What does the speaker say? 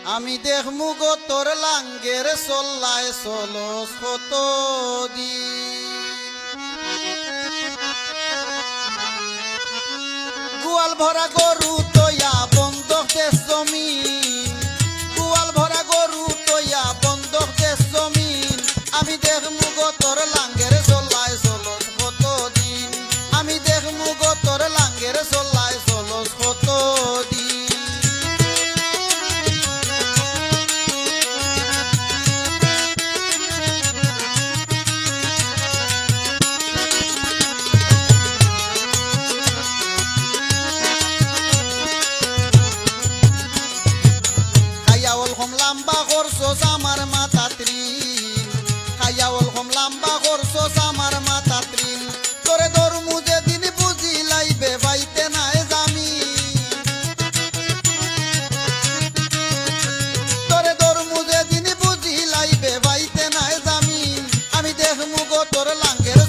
আমি দেখমু গো তোর লাঙ্গের চল্লায় চলস কত গোয়াল ভরা গরু তৈয়া বন্ধক দেশ জমিন, গোয়াল ভরা গরু তৈয়া বন্ধক দেশ জমিন। আমি দেখমু গো তোর লাঙ্গের চল্লায় চলস কত দিন, আমি দেখমু গো তোর লাঙ্গের চল্লায় চলস কত দিন। লাম্বা করছস আমার মাথা ত্রিন, খাইয়া ওলকম লাম্বা করছস আমার মাথা ত্রিন। তোরে ধর্মু যেদিন বুঝি লাইবে বাইতে নাই জামি, তোরে ধর্মু যেদিন বুঝি লাইবে বাইতে নাই জামি। আমি দেখমু গো তোর লাঙ্গের